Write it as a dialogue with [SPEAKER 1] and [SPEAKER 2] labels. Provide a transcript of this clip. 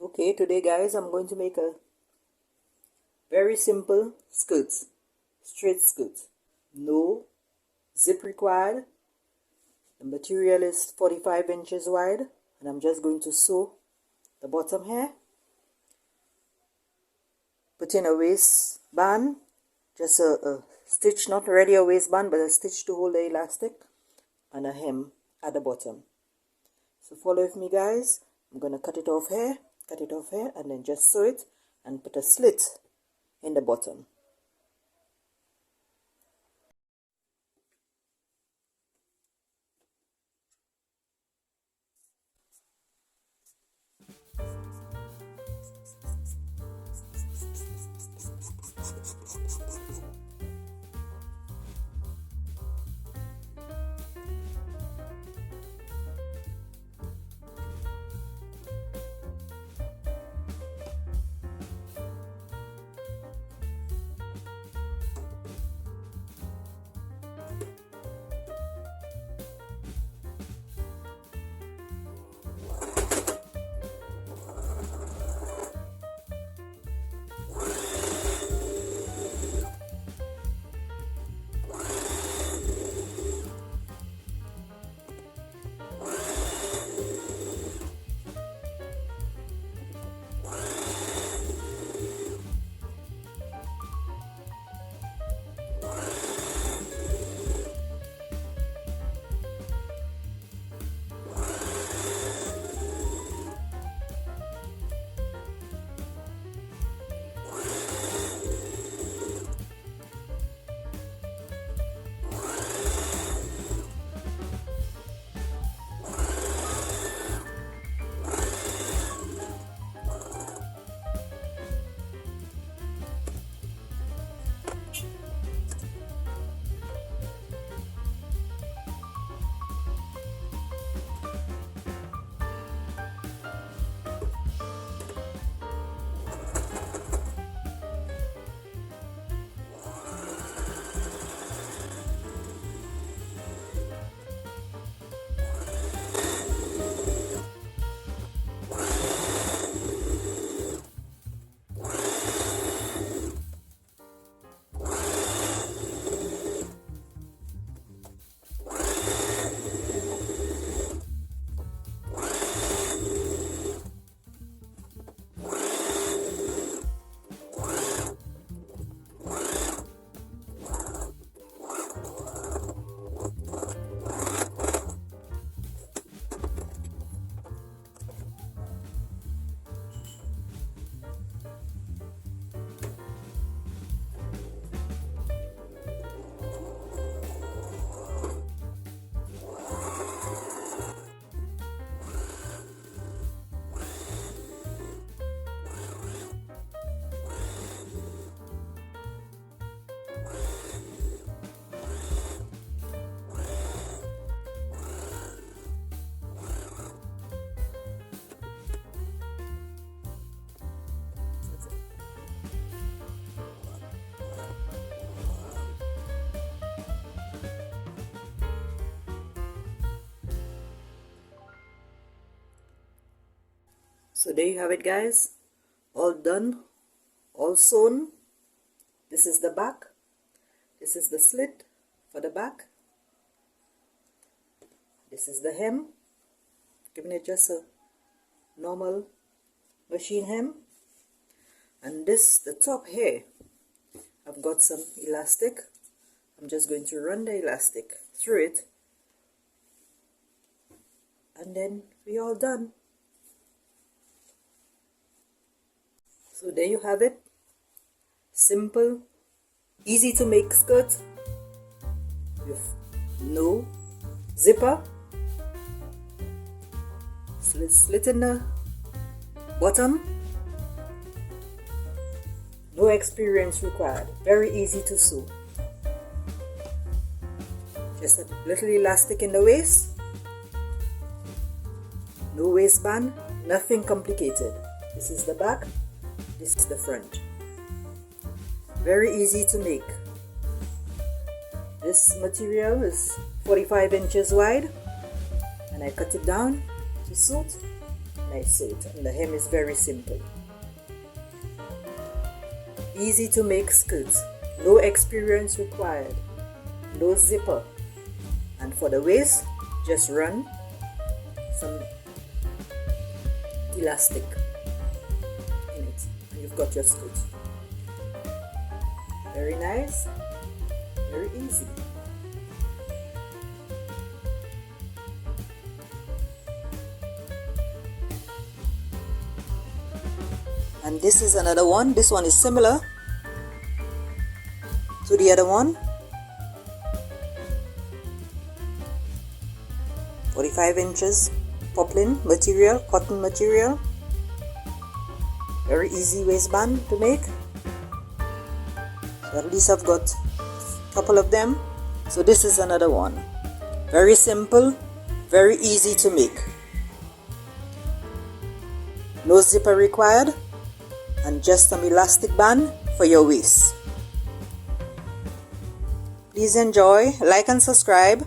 [SPEAKER 1] Okay, today guys, I'm going to make a very simple skirt, straight skirt. No zip required. The material is 45 inches wide, and I'm just going to sew the bottom here. Put in a waistband, just a stitch, not really a waistband, but a stitch to hold the elastic, and a hem at the bottom. So follow with me guys. I'm going to cut it off here, and then just sew it and put a slit in the bottom. So there you have it guys, all done, all sewn. This is the back, this is the slit for the back, this is the hem, giving it just a normal machine hem, and this, the top here, I've got some elastic. I'm just going to run the elastic through it, and then we're all done. So there you have it, simple, easy to make skirt with no zipper, slit in the bottom, no experience required, very easy to sew. Just a little elastic in the waist, no waistband, nothing complicated. This is the back, this is the front. Very easy to make. This material is 45 inches wide, and I cut it down to suit and I sew it. And the hem is very simple. Easy to make skirt. No experience required. No zipper. And for the waist, just run some elastic in it and you've got your skirt. Very nice, very easy. And this is another one. This one is similar to the other one. 45 inches poplin material, cotton material. Very easy waistband to make. So at least I've got a couple of them. So this is another one. Very simple, very easy to make. No zipper required, and just some elastic band for your waist. Please enjoy, like and subscribe.